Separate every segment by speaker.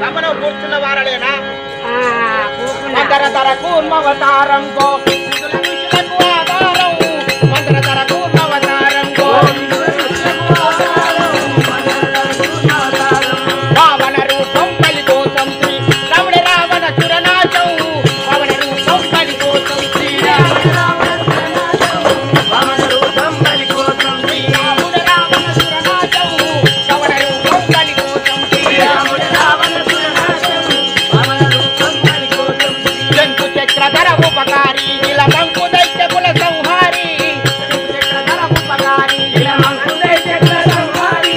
Speaker 1: సభలో కూర్చున్న వారలేనా మందర ధర కూర్మవతారం గో ఆధారం మందర ధర కూర్మవతారం గో రావణ రూపం కలి కోసం శ్రీ రమణ రావణ సురనాశం పవన రూపం కలి కోసం శ్రీ పవన రూపం కలి కోసం శ్రీ రావణ రావణ సురనాశం పవన రూపం కలి కోసం శ్రీ రావణ రావణ సురనాశం పవన రూపం కలి కోసం జంతు చక్రధర ఉపకారి నీలకంకు దైత్య కుల సంహారి చక్రధర ఉపకారి నీలకంకు దైత్య కుల సంహారి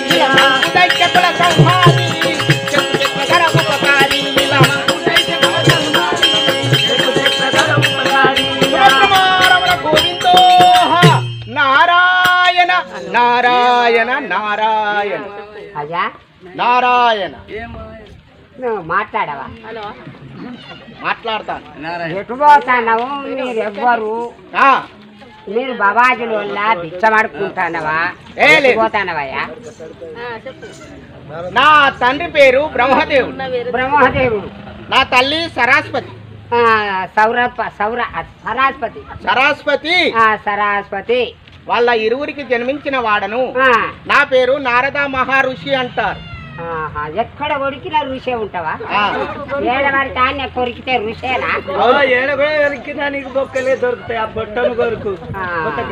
Speaker 1: నీలకంకు దైత్య కుల సంహారి చక్రధర ఉపకారి నీలకంకు దైత్య కుల సంహారి చక్రధర ఉపకారి రమణ గోవిందో నారాయణ నారాయణ నారాయణ
Speaker 2: అయ్యా
Speaker 1: నారాయణ
Speaker 2: నువ్వు మాట్లాడవా?
Speaker 1: మాట్లాడతాను.
Speaker 2: ఎటు పోతావు? మీరు ఎవ్వరు? మీరు బాబాజుల వల్ల బిచ్చమడుకుంటానవా? పోతానవయ్యా?
Speaker 1: నా తండ్రి పేరు బ్రహ్మదేవుడు.
Speaker 2: బ్రహ్మదేవుడు.
Speaker 1: నా తల్లి సరస్వతి.
Speaker 2: సరస్వతి.
Speaker 1: సరస్వతి.
Speaker 2: సరస్వతి.
Speaker 1: వాళ్ళ ఇరువురికి జన్మించిన వాడను. నా పేరు నారద మహర్షి అంటారు.
Speaker 2: ఎక్కడ కొరికిన ఋషే ఉంటావా? ఏడవారి తాన్ని కొరికితే ఋషేనా?
Speaker 3: ఏడబడికినా నీకు బొక్కలే దొరుకుతాయి. ఆ బొట్టను కొరకు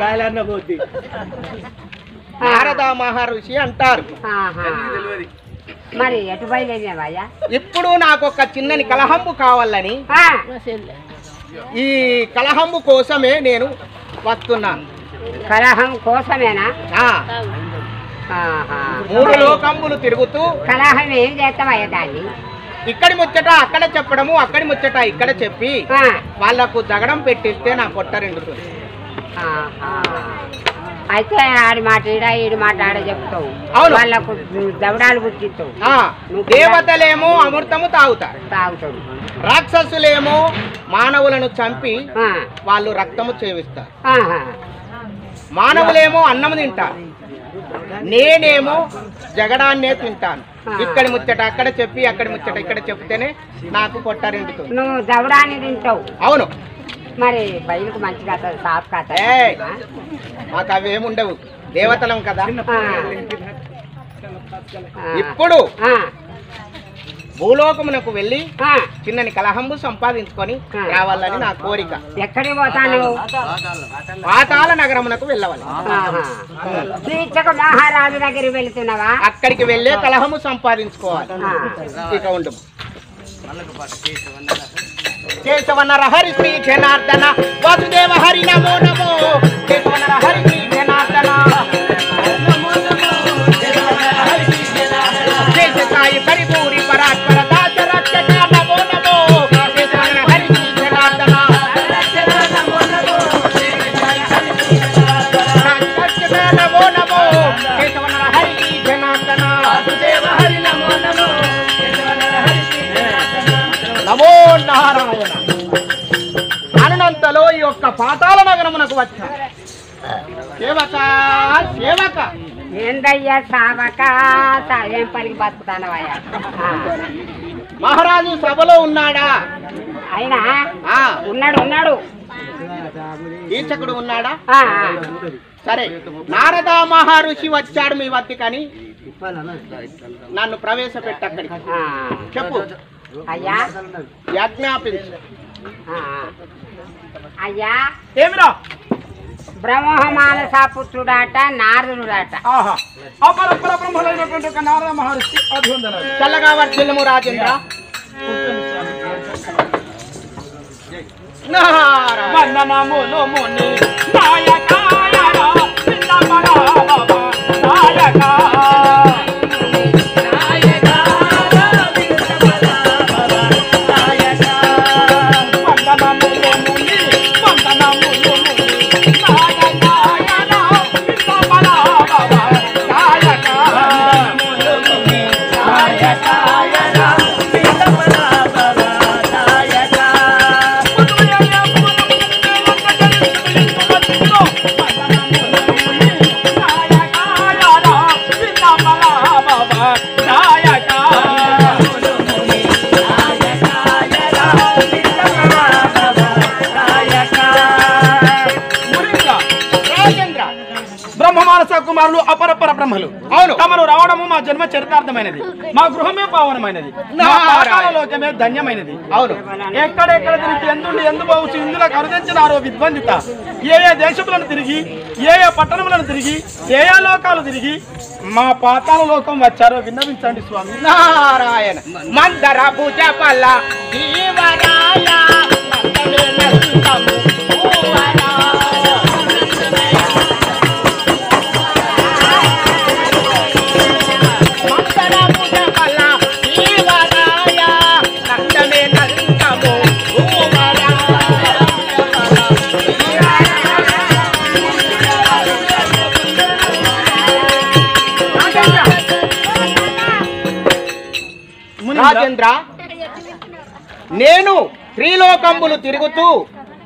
Speaker 3: గాయలన్న పోద్ది.
Speaker 1: నారద మహర్షి అంటారు.
Speaker 2: మరి ఎటు బయలుదేరావయ్యా?
Speaker 1: ఇప్పుడు నాకు ఒక చిన్నని కలహంబు కావాలని ఈ కలహంబు కోసమే నేను వస్తున్నాను.
Speaker 2: కలహం కోసమేనా?
Speaker 1: మూడు లోకంబులు తిరుగుతూ
Speaker 2: కలహం ఏం చేస్తావయ్యా దాన్ని?
Speaker 1: ఇక్కడి ముచ్చట అక్కడ చెప్పడము, అక్కడి ముచ్చట ఇక్కడ చెప్పి వాళ్లకు జగడం పెట్టిస్తే నా పొట్ట రెండుతుంది.
Speaker 2: అయితే ఆడి మాట ఈడి మాట ఆడ చెప్తావు. వాళ్ళకు దవడాలు పుట్టిస్తావు.
Speaker 1: దేవతలేమో అమృతము తాగుతారు. రాక్షసులేమో మానవులను చంపి వాళ్ళు రక్తము చేవిస్తారు. మానవులేమో అన్నము తింటారు. నేనేమో జగడాన్నే తింటాను. ఇక్కడి ముచ్చట అక్కడ చెప్పి అక్కడి ముచ్చట ఇక్కడ చెప్తేనే నాకు పొట్ట రెండుతుంది.
Speaker 2: నువ్వు దవడాన్ని తింటావు?
Speaker 1: అవును.
Speaker 2: మరి బయలుకు మంచిగా సాఫ్ కాదు.
Speaker 1: మాకు అవేముండవు, దేవతలం కదా. ఇప్పుడు భూలోకమునకు వెళ్ళి చిన్నని కలహంబు సంపాదించుకొని రావాలని నా కోరిక.
Speaker 2: ఎక్కడికి పోతాను?
Speaker 1: పాతాళ నగరమునకు వెళ్ళవాలి.
Speaker 2: మహారాజు దగ్గరికి వెళ్తున్నావా?
Speaker 1: అక్కడికి వెళ్ళే కలహము సంపాదించుకోవాలి. ఇక ఉండు. కేశవనర హరి శ్రీ జనార్దన వాసుదేవ హరి నమో నమో. కేశవనర హరి శ్రీ జనార్దన సాయి పరిపూరి పరాత్పర దాస రక్షక నమో నమో. కేశవనర హరి శ్రీ జనార్దన నమో నమో. కేశవనర హరి శ్రీ జనార్దన వాసుదేవ హరి నమో నమో. నమో నారాయణ. అనంతలో ఈ యొక్క పాతాళ నగరమునకు వచ్చా. సేవక సేవక.
Speaker 2: ఏందయ్యా సావక? ఏం పనికి బతుకుతానవయ్యా?
Speaker 1: మహారాజు సభలో ఉన్నాడా?
Speaker 2: అయినా ఉన్నాడు. ఉన్నాడు.
Speaker 1: కీచకుడు ఉన్నాడా? సరే, నారద మహర్షి వచ్చాడు మీ వద్దకని నన్ను ప్రవేశపెట్టక్కడికి చెప్పు.
Speaker 2: అయ్యా
Speaker 1: ఆజ్ఞాపించు.
Speaker 2: అయ్యా
Speaker 1: ఏమిరా?
Speaker 2: బ్రహ్మమానస పుత్రుడాట నారదుడాట.
Speaker 1: నారద మహర్షి చల్లగా వర్ధిల్లుము రాజేంద్ర. వందనములు ముని నాయక బ్రహ్మలు.
Speaker 4: అవును.
Speaker 1: తమను రావడము మా జన్మ చరితార్థమైనది, మా గృహమే పావనమైనది, మా పాతాళ లోకమే ధన్యమైనది.
Speaker 4: అవును.
Speaker 1: ఎక్కడెక్కడ తిరిగి ఎందుండి ఎందు బావచ్చు ఇందులో కరుదించినారో విద్వందిత. ఏ ఏ దేశములను తిరిగి, ఏ ఏ పట్టణములను తిరిగి, ఏ ఏ లోకాలు తిరిగి మా పాతాళ లోకం వచ్చారో విన్నవించండి స్వామి.
Speaker 4: నారాయణ మందర భుజ పల్ల జీవరాయ రాజేంద్ర, నేను త్రిలోకంబులు తిరుగుతూ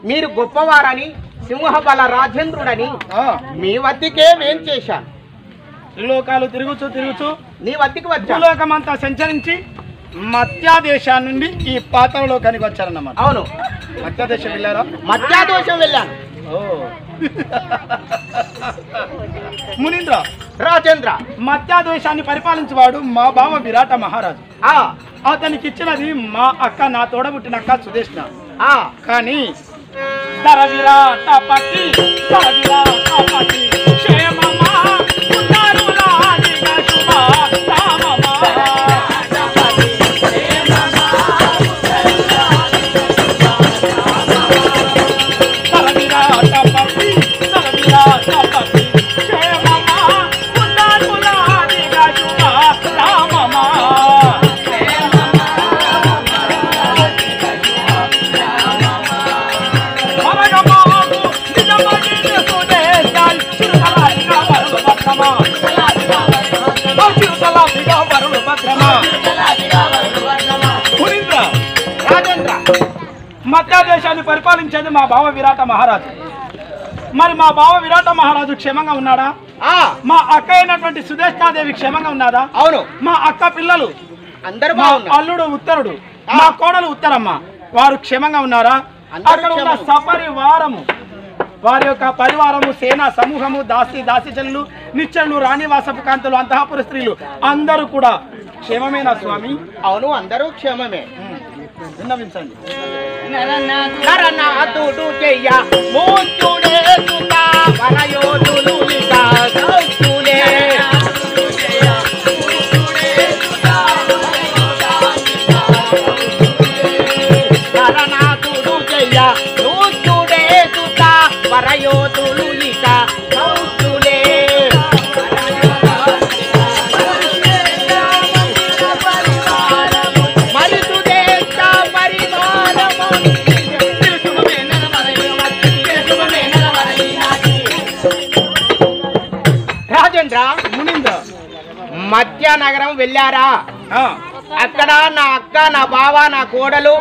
Speaker 4: మీరు గొప్పవారని సింహబల రాజేంద్రుడని మీ వద్దకే వేం చేశాను.
Speaker 1: త్రిలోకాలు తిరుగుచు
Speaker 4: నీ వద్దకు వచ్చా.
Speaker 1: భూలోకమంతా సంచరించి మత్యాదేశం నుండి ఈ పాతాళ లోకానికి వచ్చారన్నమాట.
Speaker 4: అవును.
Speaker 1: మత్యాదేశం వెళ్ళారా?
Speaker 4: మత్యాదోషం వెళ్ళాను.
Speaker 1: మునీంద్ర,
Speaker 4: రాజేంద్ర,
Speaker 1: మత్యాదేశాన్ని పరిపాలించేవాడు మా బావ విరాట మహారాజు.
Speaker 4: ఆ
Speaker 1: అతనికి ఇచ్చినది మా అక్క, నా తోడబుట్టిన అక్క సుదేష్ణ.
Speaker 4: ఆ
Speaker 1: కానీ ధర విరాటపతి క్షేమమా ఉత్తరులాదిగ శుభ రామమా. ధర విరాటపతి క్షేమమా ఉత్తరులాదిగ శుభ రామమా.
Speaker 4: రాజేంద్ర,
Speaker 1: మధ్యదేశాన్ని పరిపాలించేది మా బావ విరాట మహారాజు. మరి మా బావ విరాట మహారాజు క్షేమంగా ఉన్నాడా?
Speaker 4: ఆ
Speaker 1: మా అక్క అయినటువంటి సుదేష్ణాదేవి క్షేమంగా ఉన్నారా?
Speaker 4: అవును.
Speaker 1: మా అక్క పిల్లలు,
Speaker 4: అందరూ
Speaker 1: మా
Speaker 4: బాగున్నారు.
Speaker 1: అల్లుడు ఉత్తరుడు, మా కోడలు ఉత్తరమ్మ, వారు క్షేమంగా ఉన్నారా?
Speaker 4: అందరూ
Speaker 1: అక్కడ ఉన్న
Speaker 4: క్షేమంగా.
Speaker 1: సపరివారము, వారి యొక్క పరివారము, సేనా సమూహము, దాసీజనులు, నిత్యులు, రాణివాసపు కాంతులు, అంతఃపుర స్త్రీలు అందరూ కూడా క్షేమమేనా స్వామి?
Speaker 4: అవును, అందరూ క్షేమమే.
Speaker 1: విన్నవించండి.
Speaker 4: నరనాథుడు చెయ్య మూర్తుడే సుత వరయోధులు ఇక సౌఖ్యులే. నరనాథుడు చెయ్య మూర్తుడే సుత వరయోధులు ఇక సౌఖ్యులే. రాజేంద్ర,
Speaker 1: మునీంద్ర,
Speaker 4: మధ్య నగరం వెళ్ళారా?
Speaker 1: ఆ,
Speaker 4: అక్కడ నా అక్క, నా బావ, నా కోడలు,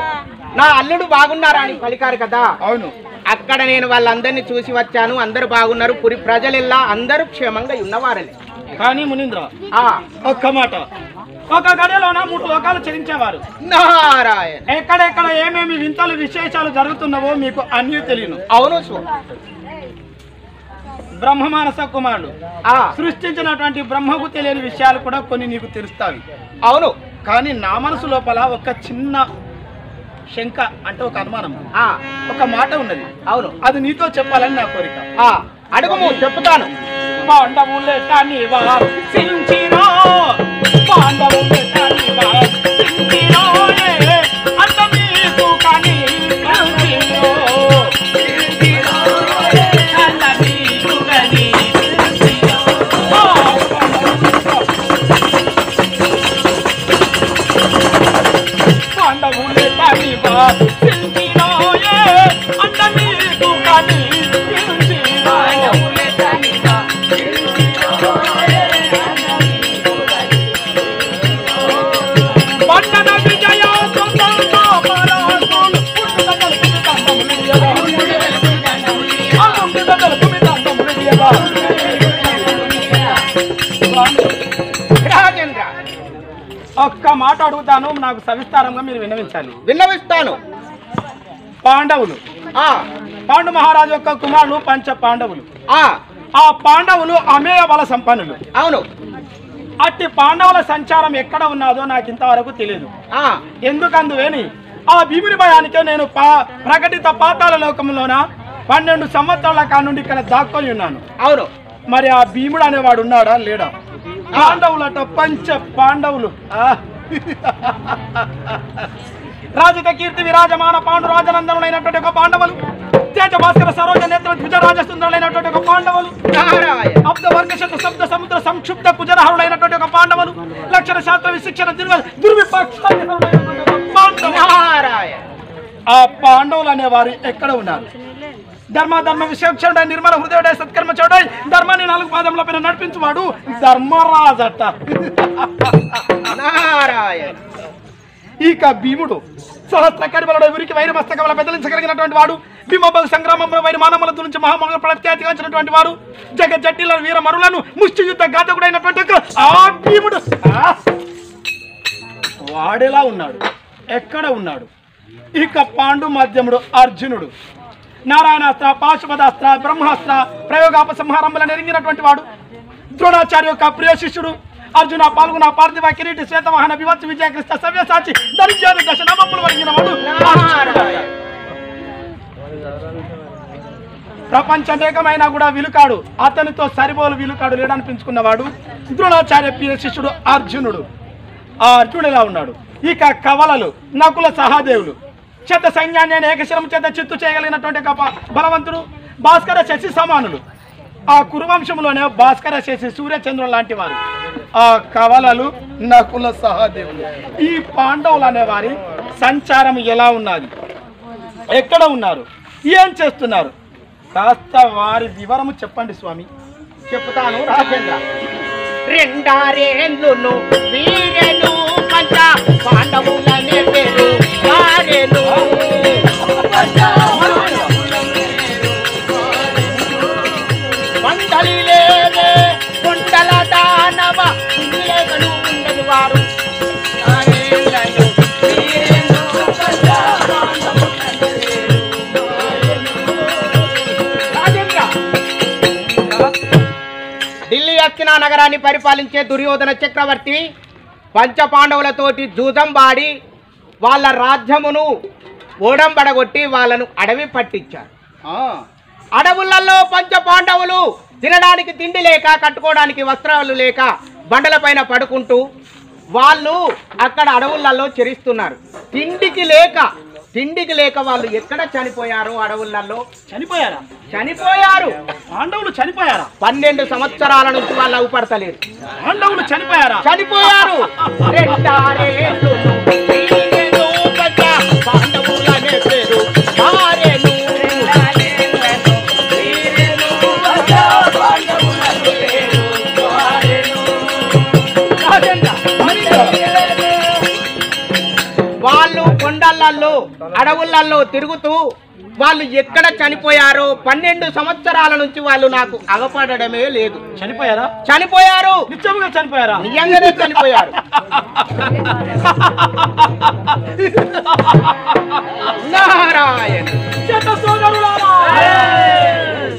Speaker 4: నా అల్లుడు బాగున్నారా అని పలికారు కదా.
Speaker 1: అవును.
Speaker 4: అక్కడ నేను వాళ్ళందరినీ చూసి వచ్చాను. అందరూ బాగున్నారు. పురి ప్రజలెల్లా అందరూ క్షేమంగా ఉన్నవారని.
Speaker 1: కానీ మునీంద్ర,
Speaker 4: ఆ
Speaker 1: ఒక్క మాట, ఒక గడిలోన 3 లోకాలు చెల్లించేవారు.
Speaker 4: నారాయణ,
Speaker 1: ఎక్కడెక్కడ ఏమేమి వింతలు విశేషాలు జరుగుతున్నావో మీకు అన్నీ తెలియను.
Speaker 4: అవును స్వామి.
Speaker 1: బ్రహ్మమానస కుమారుడు
Speaker 4: ఆ
Speaker 1: సృష్టించినటువంటి బ్రహ్మకు తెలియని విషయాలు కూడా కొన్ని నీకు తెలుస్తాయి.
Speaker 4: అవును.
Speaker 1: కానీ నా మనసు లోపల ఒక చిన్న శంక, అంటే ఒక అనుమానం,
Speaker 4: ఆ
Speaker 1: ఒక మాట ఉన్నది.
Speaker 4: అవును.
Speaker 1: అది నీతో చెప్పాలని నా కోరిక.
Speaker 4: ఆ అడుగుము, చెప్తాను.
Speaker 1: పాండవులెటని సించినో, పాండవులెటని సించినో, అంత మీకు కానీ పాండవులెటని సించినో, అంత మీకు కానీ పట్టణ విజయ
Speaker 4: రాజేంద్ర,
Speaker 1: ఒక్క మాట అడుగుతాను, నాకు సవిస్తారంగా మీరు విన్నవించాలి.
Speaker 4: విన్నవిస్తాను.
Speaker 1: పాండవులు,
Speaker 4: ఆ
Speaker 1: పాండు మహారాజు యొక్క కుమారులు 5 పాండవులు.
Speaker 4: ఆ
Speaker 5: ఆ పాండవులు అమేయ బల సంపన్నులు.
Speaker 4: అవును.
Speaker 5: అట్టి పాండవుల సంచారం ఎక్కడ ఉన్నదో నాకు ఇంతవరకు తెలియదు. ఎందుకందువేని ఆ భీముని భయానికే నేను ప్రకటిత పాతాళ లోకంలోన 12 సంవత్సరాల కానుండి ఇక్కడ దాక్కొని ఉన్నాను.
Speaker 4: అవును.
Speaker 5: మరి ఆ భీముడు అనేవాడు ఉన్నాడా లేడా? పాండవులట పంచ పాండవులు. రాజిత కీర్తి విరాజమాన పాండు రాజనందనులైనటువంటి ఒక పాండవులు, తేజ భాస్కర సరోజ నేత్ర విజయరాజసుందరులైనటువంటి ఒక పాండవులు, అబ్ద వర్గశత శబ్ద సముద్ర సంక్షుప్త కుజరహరులైనటువంటి ఒక పాండవులు, లక్షణ శాస్త్ర విశిక్షణ ఆ పాండవులు అనేవారు ఎక్కడ ఉన్నారు? ధర్మ విశేషుడై నిర్మల హృదయుడై సత్కర్మ చౌడై ధర్మాన్ని 4 పాదముల పైన నడిపించువాడు ధర్మరాజట. ఇక భీముడు సహస్ర కరిబలుడు వీరికి వైర మస్తకముల బెదిరించగలిగినటువంటి వాడు, భీమబల సంగ్రామంలో వైర మానవుల నుంచి మహామగ ప్రఖ్యాతిగాంచినటువంటి వాడు, జగజ్జట్టిల వీర మరులను ముష్టి యుద్ధ ఘాతకుడైనటువంటి ఆ భీముడు వాడెలా ఉన్నాడు? ఎక్కడ ఉన్నాడు? ఇక పాండు మాధ్యముడు అర్జునుడు నారాయణాస్త్ర పాశుపదాస్త్ర బ్రహ్మాస్త్ర ప్రయోగాపసంహారంలో నెరిగినటువంటి వాడు, ద్రోణాచార్య యొక్క ప్రియ శిష్యుడు అర్జున పాల్గొన పార్థివ కిరీటి శ్వేతవాహన వివత్స విజయకృష్ణ సవ్యసాచి దరిద్రాది దశ నవములు వరిగిన వాడు, ప్రపంచమేకమైనా కూడా విలుకాడు, అతనితో సరిపోలు విలుకాడు లేడనిపించుకున్నవాడు ద్రోణాచార్య ప్రియ శిష్యుడు అర్జునుడు. ఆ అర్జునుడు ఎలా ఉన్నాడు? ఇక కవలలు నకుల సహాదేవులు చేత సైన్యాన్ని ఏకశిరం చేత చిత్తు చేయగలిగినటువంటి బలవంతుడు భాస్కర శశి సమానులు. ఆ కురువంశంలోనే భాస్కర శశి సూర్యచంద్రులు లాంటి వారు ఆ కవలలు నకుల సహాదేవులు. ఈ పాండవులు అనేవారి సంచారం ఎలా ఉన్నది? ఎక్కడ ఉన్నారు? ఏం చేస్తున్నారు? కాస్త వారి వివరము చెప్పండి స్వామి.
Speaker 4: చెప్తాను రాజేంద్ర. 2 ఏళ్ళు వీరెను పంచ పాండవులనే పేరు వారెను. మండలి లేదే కుండల దానవ లేగను ఉండని వారు ఢిల్లీ అస్తినా నగరాన్ని పరిపాలించే దుర్యోధన చక్రవర్తి పంచపాండవులతోటి జూదం బాడి వాళ్ళ రాజ్యమును ఓడంబడగొట్టి వాళ్ళను అడవి పట్టించారు. అడవులలో పంచపాండవులు తినడానికి తిండి లేక, కట్టుకోవడానికి వస్త్రాలు లేక బండలపైన పడుకుంటూ వాళ్ళు అక్కడ అడవులలో చెరిస్తున్నారు. తిండికి లేక వాళ్ళు ఎక్కడ చనిపోయారు? అడవులలో చనిపోయారు.
Speaker 5: పాండవులు చనిపోయారా?
Speaker 4: 12 సంవత్సరాల నుంచి వాళ్ళు అవుపడతలేరు.
Speaker 5: పాండవులు చనిపోయారు.
Speaker 4: పాండవులనే పేరు మారేను. వాళ్ళు కొండలలో అడవులలో తిరుగుతూ వాళ్ళు ఎక్కడ చనిపోయారో 12 సంవత్సరాల నుంచి వాళ్ళు నాకు అగపడమే లేదు. చనిపోయారు.
Speaker 5: నిజంగా చనిపోయారా?
Speaker 4: నిజంగానే చనిపోయారు. నారాయణ.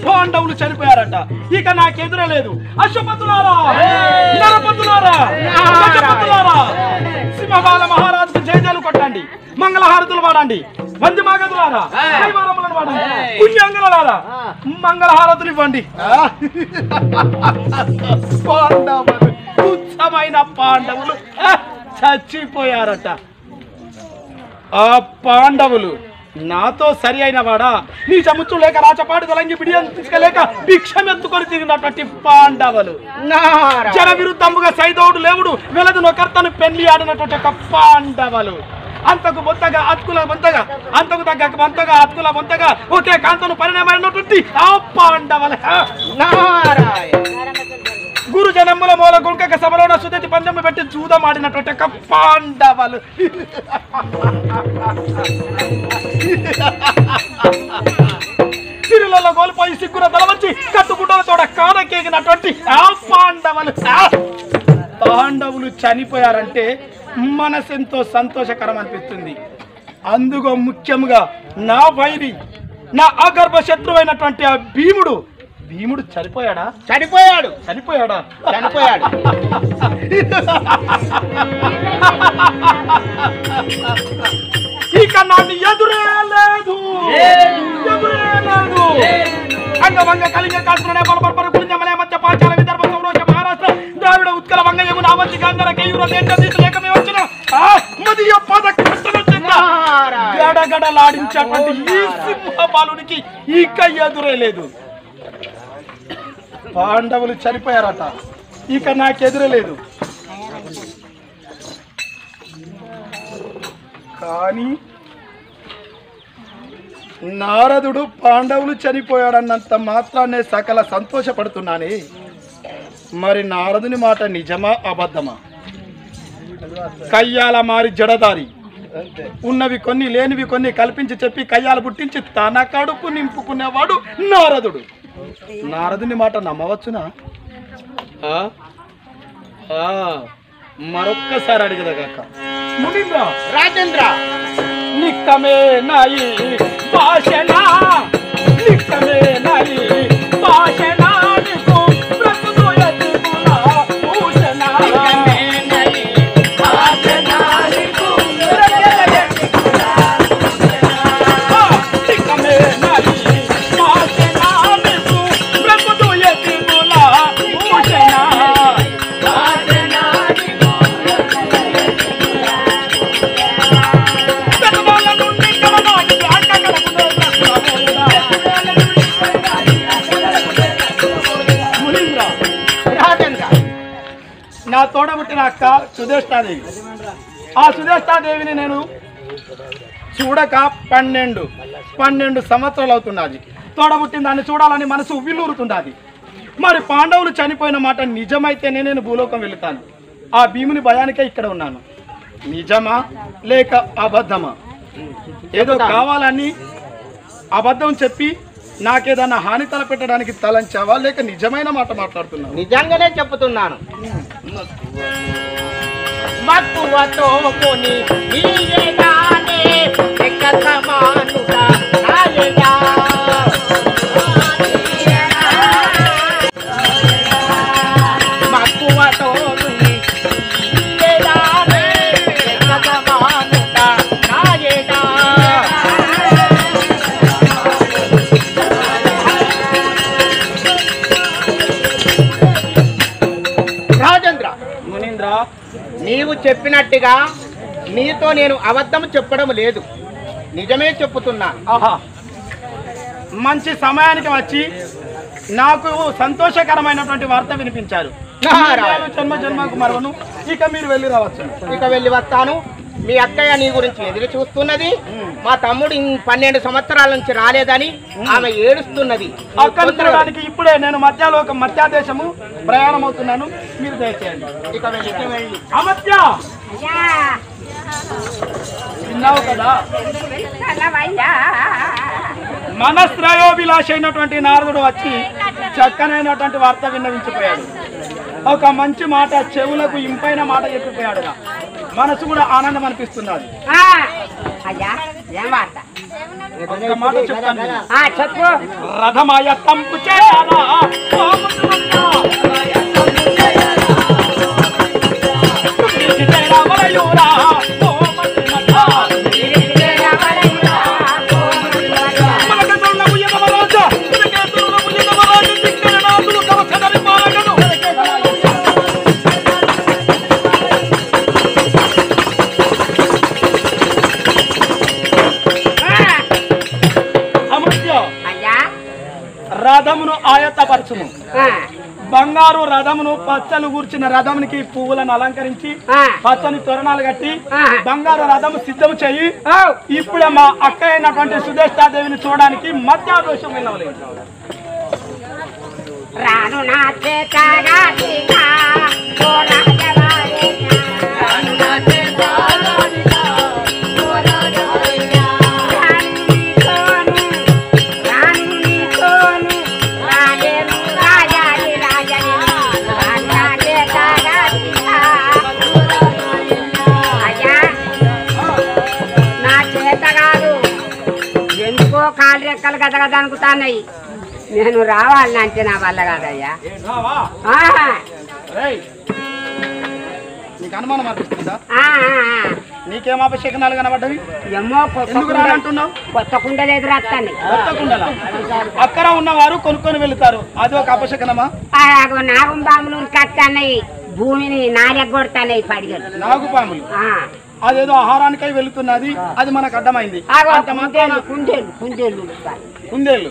Speaker 5: పాండవులు చనిపోయారట. ఇక నాకెదురే లేదు. అశ్వపతులారా, నరపతులారా, గజపతులారా, సింహబాల మహారాజుకు జయజలు కొట్టండి, మంగళహారతులు వాడండి, వంది మాగదులారా, కైవారములను వాడండి, పుణ్యాంగలారా మంగళహారతులు ఇవ్వండి. పాండవులు, తుచ్చమైన పాండవులు చచ్చిపోయారట. ఆ పాండవులు నాతో సరి అయిన వాడా? నీ చముచ్చు లేక రాచపాటు తొలంగి బిడియం తీసుకెలేక భిక్షమెత్తుకొని తిరిగినటువంటి పాండవులు, జన విరుద్ధముగా సైదవుడు లేవుడు వెలదు నొకర్తను పెళ్లి ఆడినటువంటి ఒక పాండవులు, అంతకు బొత్తగా అతుకుల బొంతగా, అంతకు తగ్గ బొంతగా అతుకుల బొంతగా ఒకే కాంతను పరిణామైనటువంటి ఆ పాండవులు. గురు జనముల మూల గుంకక సభలోన సుదతి పందెము పెట్టి చూదమాడినటువంటి ఒక పాండవులు. సిరిలలో కోల్పోయి సిగ్గున తలవంచి కట్టుబుడ్డలతో కానకేగినటువంటి ఆ పాండవులు. పాండవులు చనిపోయారంటే మనసెంతో సంతోషకరం అనిపిస్తుంది. అందుకు ముఖ్యంగా నా వైరి, నా అగర్భ శత్రువైనటువంటి ఆ భీముడు భీముడు చనిపోయాడా?
Speaker 4: చనిపోయాడు.
Speaker 5: చనిపోయాడా?
Speaker 4: చనిపోయాడు.
Speaker 5: ఇక నాకు ఎదురే లేదు. అంగవంగ కలిగ కాల్చునే బలపర పుణ్యమలే మధ్య పాచాల విదర్భ సౌరోష మహారాష్ట్ర ద్రావిడ ఉత్కల వంగ యమున అవంతి గంధర కేయూర దేశ లేకమే వచ్చిన మదియ పద గడగడలాడించేటువంటి ఈ సింహబాలునికి ఇక ఎదురే లేదు. పాండవులు చనిపోయారట, ఇక నాకెదురే లేదు. కానీ నారదుడు పాండవులు చనిపోయాడన్నంత మాత్రాన్నే సకల సంతోషపడుతున్నానే. మరి నారదుని మాట నిజమా అబద్ధమా? కయ్యాల మారి జడదారి, ఉన్నవి కొన్ని లేనివి కొన్ని కల్పించి చెప్పి కయ్యాలు పుట్టించి తన కడుపు నింపుకునేవాడు నారదుడు. నారదుని మాట నమ్మవచ్చునా? మరొక్కసారి అడిగదగాక. మునీంద్ర,
Speaker 4: రాజేంద్ర,
Speaker 5: నిక్కమే నాయి భాషనా, నిక్కమే నాయి భాషనా, నీకు బ్రతుకు ఎత్తుకులా భూషణ. నిక్కమే నాయి భాషనా, నీకు బ్రతుకు ఎత్తుకులా భూషణ. నిక్కమే నాయి భాషనా, నీకు బ్రతుకు ఎత్తుకులా భూషణ. నా తోడబుట్టిన అక్క సుధేష్టాదేవి. ఆ సుధేష్టాదేవిని నేను చూడక 12 సంవత్సరాలు అవుతున్నది. తోడబుట్టిన దాన్ని చూడాలని మనసు ఉవ్విల్లూరుతున్నది. మరి పాండవులు చనిపోయిన మాట నిజమైతేనే నేను భూలోకం వెళుతాను. ఆ భీముని భయానికే ఇక్కడ ఉన్నాను. నిజమా లేక అబద్ధమా? ఏదో కావాలని అబద్ధం చెప్పి నాకేదన్నా హాని తలపెట్టడానికి తలంచావా లేక నిజమైన మాట మాట్లాడుతున్నావు?
Speaker 4: నిజంగానే చెప్తున్నాను. మక్కువతో కొని నీయేగానే ఎక్క సమానుట నాయేగా. మక్కువతో కొని నీయేగానే ఎక్క సమానుట నాయేగా. రాజేంద్ర,
Speaker 5: మునీంద్ర,
Speaker 4: నీవు చెప్పినట్టుగా నీతో నేను అబద్ధం చెప్పడం లేదు, నిజమే చెప్పుతున్నా.
Speaker 5: ఆహా, మంచి సమయానికి వచ్చి నాకు సంతోషకరమైనటువంటి వార్త వినిపించారు. జన్మ జన్మకు మరవను. ఇక మీరు వెళ్ళి రావచ్చు.
Speaker 4: ఇక వెళ్ళి వస్తాను. మీ అక్కయ్య నీ గురించి ఎదురు చూస్తున్నది. మా తమ్ముడు 12 సంవత్సరాల నుంచి రాలేదని ఆమె ఏడుస్తున్నది.
Speaker 5: అక్కడికి చూడడానికి ఇప్పుడే నేను మధ్యాదేశము ప్రయాణం అవుతున్నాను. మీరు దయచేయండి.
Speaker 4: ఇక వెళ్ళి
Speaker 5: అమత్య, విన్నావు కదా, మనశ్రయోభిలాష అయినటువంటి నారదుడు వచ్చి చక్కనైనటువంటి వార్త విన్నవించిపోయాడు. ఒక మంచి మాట, చెవులకు ఇంపైన మాట చెప్పిపోయాడు. మనసు కూడా ఆనందం అనిపిస్తున్నది. ఒక మాట చెప్తాను.
Speaker 2: చెప్పు.
Speaker 5: రథమాయ తంపు చేయాలా రథమును ఆయత్తపరచుము. బంగారు రథమును పచ్చలు కూర్చిన రథమునికి పువ్వులను అలంకరించి పచ్చని తోరణాలు కట్టి బంగారు రథము సిద్ధం చెయ్యి. ఇప్పుడే మా అక్క అయినటువంటి సుధేష్టాదేవిని చూడడానికి మధ్యాదోషం వెళ్ళలేదు.
Speaker 2: రాను నా కాలు రెక్కలు గదగద అనుకుతాన్నాయి. నేను రావాలంటే నా వల్ల కాదయ్యా.
Speaker 5: రావా?
Speaker 2: ఆహా.
Speaker 5: రేయ్, నీకు అనుమానం అనిపిస్తుందా?
Speaker 2: ఆ, ఆ, ఆ.
Speaker 5: నీకేం అపశకనాలు కనబడ్డవి?
Speaker 2: ఏమో కొత్త
Speaker 5: ఎందుకు
Speaker 2: కుండ-
Speaker 5: రానంటున్నావు?
Speaker 2: కొత్త కుండలు ఎదురొస్తాను.
Speaker 5: కొత్తకుండలా? అక్కడ ఉన్నవారు కొనుక్కొని వెళ్తారు, అది ఒక అపశకనమా?
Speaker 2: నాగం బాములు కట్టన్నాయి, భూమిని నాలెగ్గొడతాయి పడిగలు.
Speaker 5: నాగుపాములు అదేదో ఆహారానికై వెళుతున్నది, అది మనకు అడ్డమైంది. అంత మాత్రాన
Speaker 2: కుందేలు కుందేలు
Speaker 5: కుందేలు,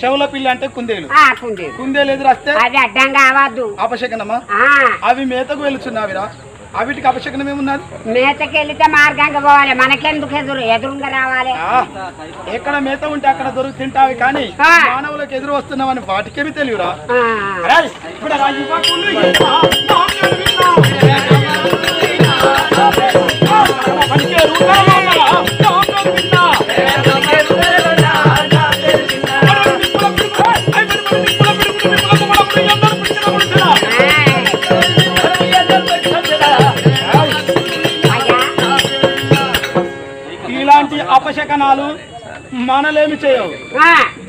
Speaker 5: చెవుల పిల్లి అంటే కుందేలు.
Speaker 2: కుందేలు
Speaker 5: కుందేలు ఎదురొస్తే
Speaker 2: అది అడ్డం కావద్దు.
Speaker 5: అపశకనమా? అవి మేతకు వెళుచున్నావిరా, అవిటికి అపశకనం ఏమున్నది?
Speaker 2: మేతకి వెళితే మార్గంగా పోవాలి, మనకెందుకు ఎదురుగా రావాలి?
Speaker 5: ఎక్కడ మేత ఉంటే అక్కడ దొరికి తింటావి, కానీ మానవులకు ఎదురు వస్తున్నావని వాటికేమి తెలియరా? ఇప్పుడు ఇలాంటి అపశకనాలు మనలేమి చేయవు.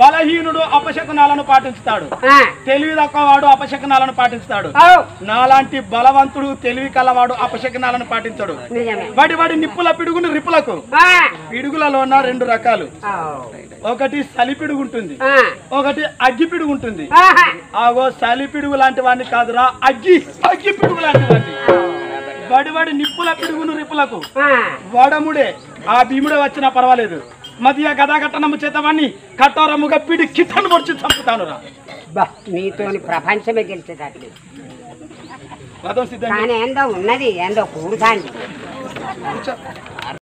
Speaker 5: బలహీనుడు అపశకనాలను పాటిస్తాడు, తెలివి తక్కువ వాడు అపశకనాలను పాటిస్తాడు. నాలాంటి బలవంతుడు తెలివి కలవాడు అపశకనాలను పాటించడు. వాడి నిప్పుల పిడుగును రిపులకు. పిడుగులలోన రెండు రకాలు, ఒకటి సలి పిడుగు ఉంటుంది, ఒకటి అగ్గి పిడుగు ఉంటుంది. ఆగో సలి పిడుగు లాంటి వాడిని కాదురా, అగ్గి పిడుగు లాంటి వాడిని. వడి నిప్పుల పిడుగును రిపులకు వడముడే. ఆ భీముడే వచ్చినా పర్వాలేదు, మధ్య గదాగట్టనము చేతవాన్ని కఠోరముగా పిడి కిట్టను పొడిచి చంపుతాను రా.
Speaker 2: నీతోని ప్రపంచమే గెలిచేటట్లు.
Speaker 5: రథం సిద్ధంగా
Speaker 2: కానీ ఏందో ఉన్నది, ఏందో కూడుతాంది.